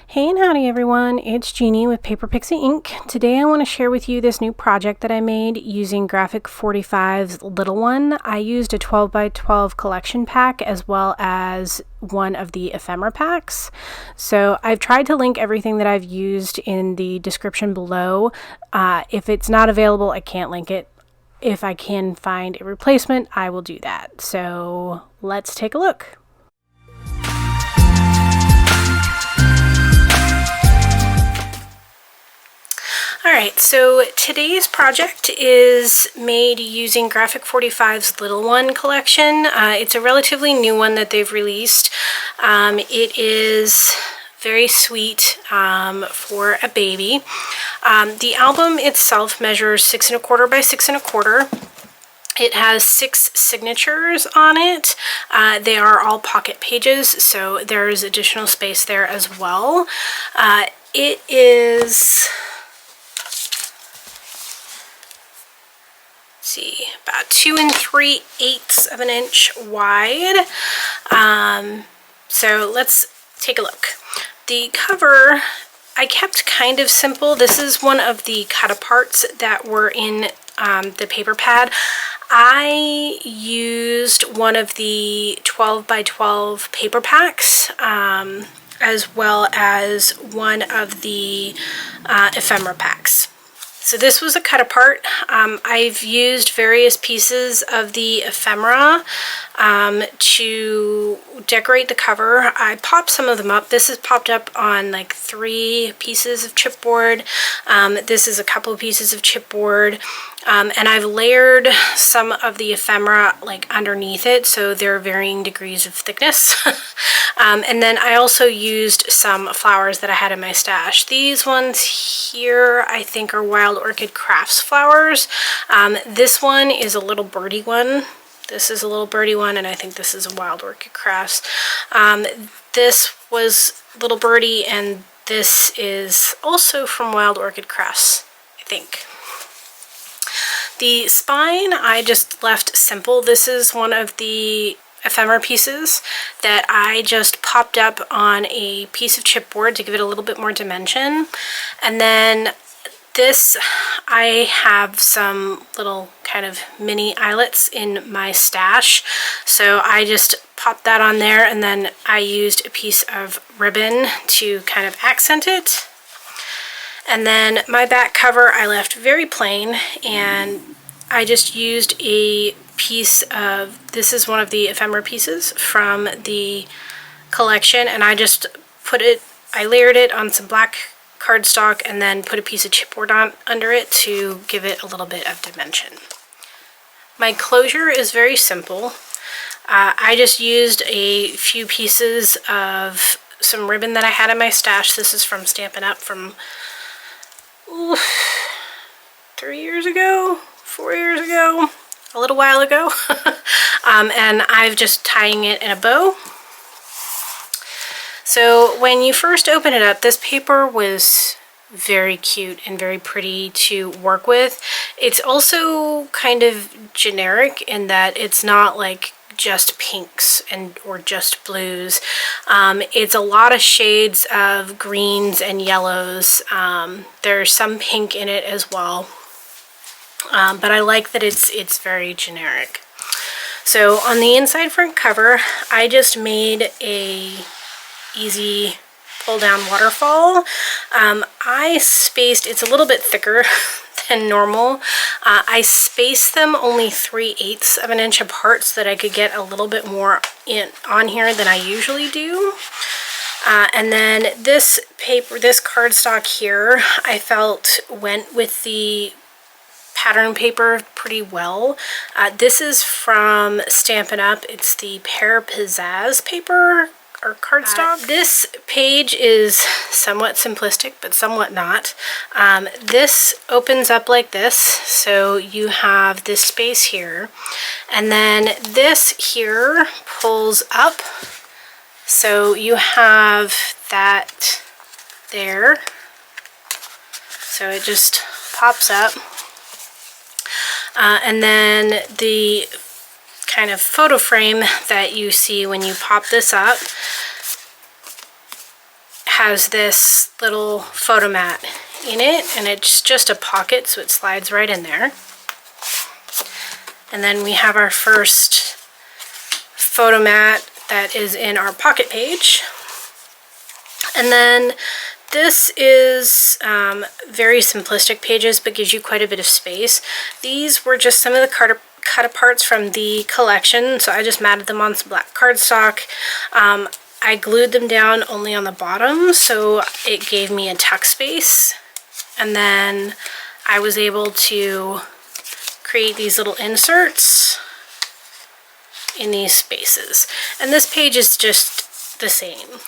Hey and howdy everyone, it's Jeannie with Paper Pixie Ink. Today I want to share with you this new project that I made using Graphic 45's little one. I used a 12 by 12 collection pack as well as one of the ephemera packs. So I've tried to link everything that I've used in the description below. If it's not available, I can't link it. If I can find a replacement, I will do that. So let's take a look. Alright, so today's project is made using Graphic 45's Little One collection. It's a relatively new one that they've released. It is very sweet for a baby. The album itself measures 6 1/4 by 6 1/4. It has 6 signatures on it. They are all pocket pages, so there's additional space there as well. It is... about 2 3/8 of an inch wide. So let's take a look. The cover I kept kind of simple. This is one of the cut aparts that were in the paper pad. I used one of the 12 by 12 paper packs as well as one of the ephemera packs. So this was a cut apart. I've used various pieces of the ephemera to decorate the cover. I popped some of them up. This is popped up on like 3 pieces of chipboard. This is a couple of pieces of chipboard. And I've layered some of the ephemera like underneath it, so they're varying degrees of thickness. And then I also used some flowers that I had in my stash. These ones here I think are Wild Orchid Crafts flowers. This one is a Little Birdie one. This is a Little Birdie one, and I think this is a Wild Orchid Crafts. This was Little Birdie, and this is also from Wild Orchid Crafts, I think. The spine I just left simple. This is one of the ephemera pieces that I just popped up on a piece of chipboard to give it a little bit more dimension. And then this, I have some little kind of mini eyelets in my stash, so I just popped that on there, and then I used a piece of ribbon to kind of accent it. And then my back cover I left very plain, and I just used a piece of, this is one of the ephemera pieces from the collection, and I just put it, I layered it on some black cardstock and then put a piece of chipboard on under it to give it a little bit of dimension. My closure is very simple. I just used a few pieces of some ribbon that I had in my stash. This is from Stampin' Up! From 3 years ago, 4 years ago, a little while ago. And I'm just tying it in a bow. So when you first open it up, this paper was very cute and very pretty to work with. It's also kind of generic in that it's not like just pinks and or just blues. It's a lot of shades of greens and yellows. There's some pink in it as well. But I like that it's very generic. So on the inside front cover, I just made a easy pull down waterfall. I spaced, it's a little bit thicker than normal. I spaced them only 3/8 of an inch apart so that I could get a little bit more on here than I usually do. And then this paper, this cardstock here, I felt went with the pattern paper pretty well. This is from Stampin' Up! It's the Pear Pizzazz paper or cardstock. This page is somewhat simplistic, but somewhat not. This opens up like this, so you have this space here, and then this here pulls up, so you have that there. So it just pops up. And then the kind of photo frame that you see when you pop this up has this little photo mat in it, and it's just a pocket, so it slides right in there. And then we have our first photo mat that is in our pocket page. And then this is very simplistic pages, but gives you quite a bit of space. These were just some of the cut aparts from the collection, so I just matted them on some black cardstock. I glued them down only on the bottom, so it gave me a tuck space. And then I was able to create these little inserts in these spaces. And this page is just the same.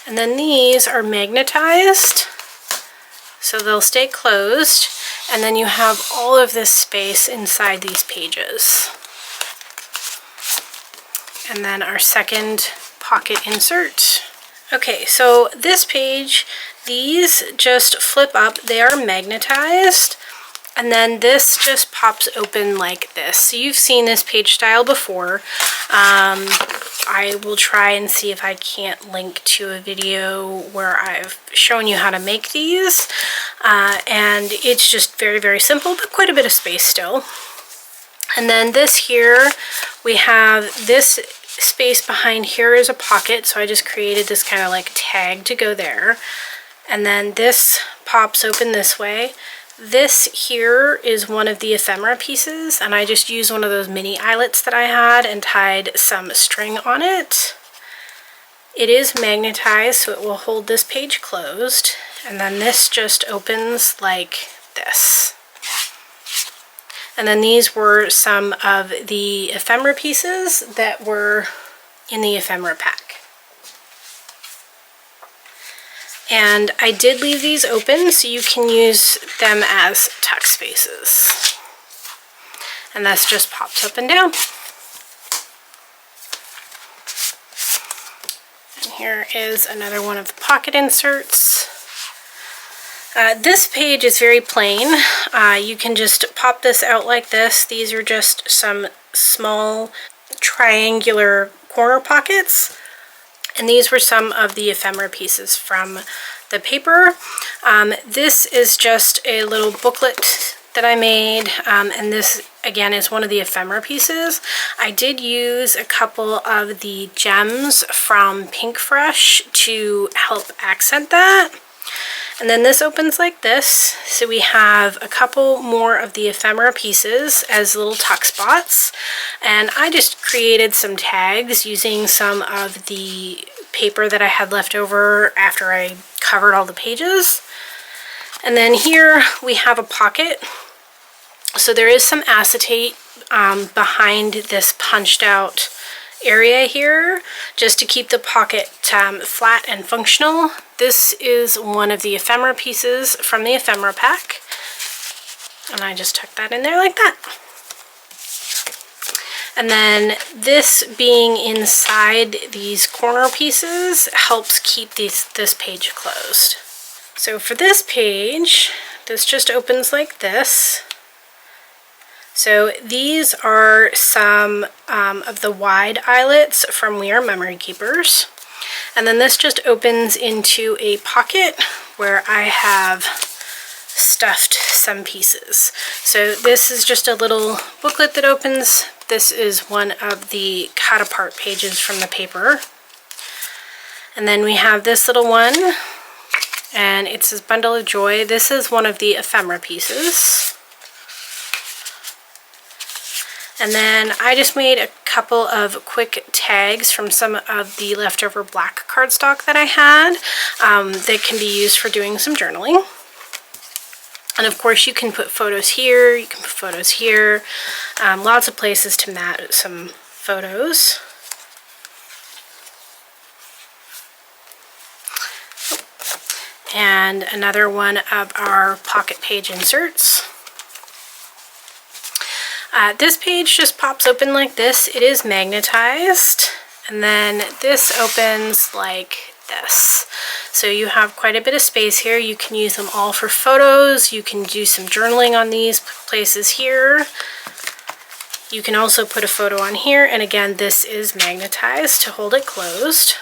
And then these are magnetized, so they'll stay closed. And then you have all of this space inside these pages. And then our second pocket insert. Okay, so this page, these just flip up. They are magnetized. And then this just pops open like this. So you've seen this page style before. I will try and see if I can't link to a video where I've shown you how to make these. And it's just very, very simple, but quite a bit of space still. And then this here, we have this space behind here is a pocket. So I just created this kind of like tag to go there. And then this pops open this way. This here is one of the ephemera pieces, and I just used one of those mini eyelets that I had and tied some string on it. It is magnetized, so it will hold this page closed, and then this just opens like this. And then these were some of the ephemera pieces that were in the ephemera pack. And I did leave these open so you can use them as tuck spaces. And this just pops up and down. And here is another one of the pocket inserts. This page is very plain. You can just pop this out like this. These are just some small triangular corner pockets. And these were some of the ephemera pieces from the paper. This is just a little booklet that I made, and this again is one of the ephemera pieces. I did use a couple of the gems from Pink Fresh to help accent that. And then this opens like this, so we have a couple more of the ephemera pieces as little tuck spots. And I just created some tags using some of the paper that I had left over after I covered all the pages. And then here we have a pocket. So there is some acetate behind this punched out area here, just to keep the pocket flat and functional. This is one of the ephemera pieces from the ephemera pack, and I just tucked that in there like that. And then this being inside these corner pieces helps keep this page closed. So for this page, this just opens like this. So these are some of the wide eyelets from We Are Memory Keepers. And then this just opens into a pocket where I have stuffed some pieces. So this is just a little booklet that opens. This is one of the cut apart pages from the paper. And then we have this little one, and it says Bundle of Joy. This is one of the ephemera pieces. And then I just made a couple of quick tags from some of the leftover black cardstock that I had that can be used for doing some journaling. And of course you can put photos here, you can put photos here, lots of places to mat some photos. And another one of our pocket page inserts. This page just pops open like this. It is magnetized, and then this opens like this. So you have quite a bit of space here. You can use them all for photos. You can do some journaling on these places here. You can also put a photo on here, and again, this is magnetized to hold it closed.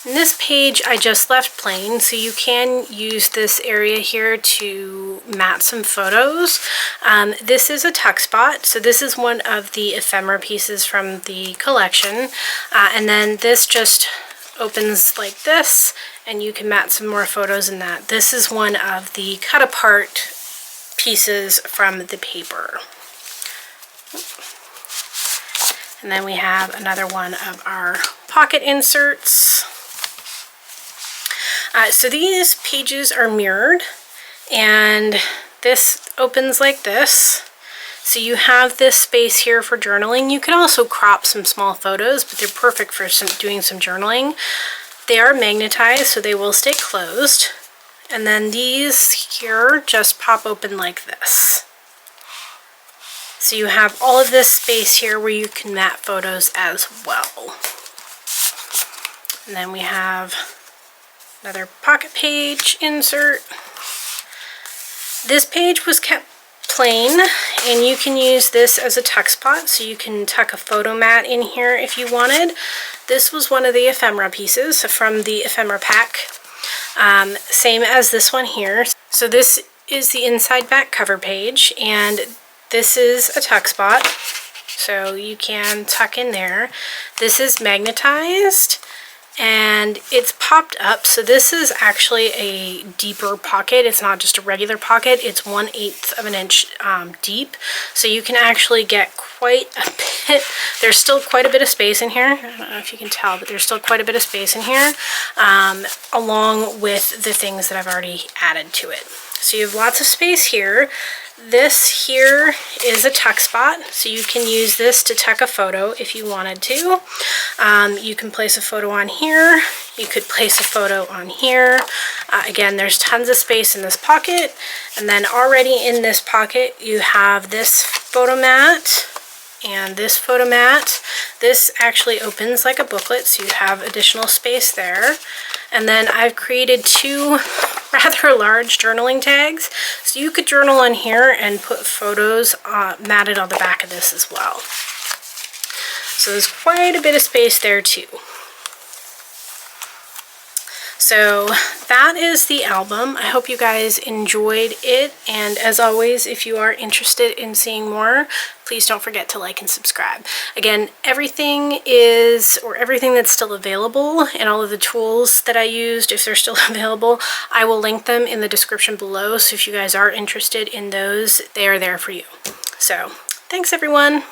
And this page I just left plain, so you can use this area here to mat some photos. This is a tuck spot, so this is one of the ephemera pieces from the collection. And then this just opens like this, and you can mat some more photos in that. This is one of the cut apart pieces from the paper. And then we have another one of our pocket inserts. So these pages are mirrored, and this opens like this. So you have this space here for journaling. You can also crop some small photos, but they're perfect for doing some journaling. They are magnetized, so they will stay closed. And then these here just pop open like this. So you have all of this space here where you can mat photos as well. And then we have another pocket page insert. This page was kept plain, and you can use this as a tuck spot, so you can tuck a photo mat in here if you wanted. This was one of the ephemera pieces from the ephemera pack, same as this one here. So this is the inside back cover page, and this is a tuck spot, so you can tuck in there. This is magnetized, and it's popped up, so this is actually a deeper pocket. It's not just a regular pocket, it's 1/8 of an inch deep, so you can actually get quite a bit. There's still quite a bit of space in here. I don't know if you can tell, but there's still quite a bit of space in here, along with the things that I've already added to it. So you have lots of space here. This here is a tuck spot, so you can use this to tuck a photo if you wanted to. You can place a photo on here. You could place a photo on here. Again, there's tons of space in this pocket. And then already in this pocket, you have this photo mat and this photo mat. This actually opens like a booklet, so you have additional space there. And then I've created two rather large journaling tags, so you could journal on here and put photos matted on the back of this as well. So there's quite a bit of space there too. So that is the album. I hope you guys enjoyed it, and as always, if you are interested in seeing more, please don't forget to like and subscribe. Again, everything that's still available and all of the tools that I used, if they're still available, I will link them in the description below, so if you guys are interested in those, they are there for you. So thanks everyone.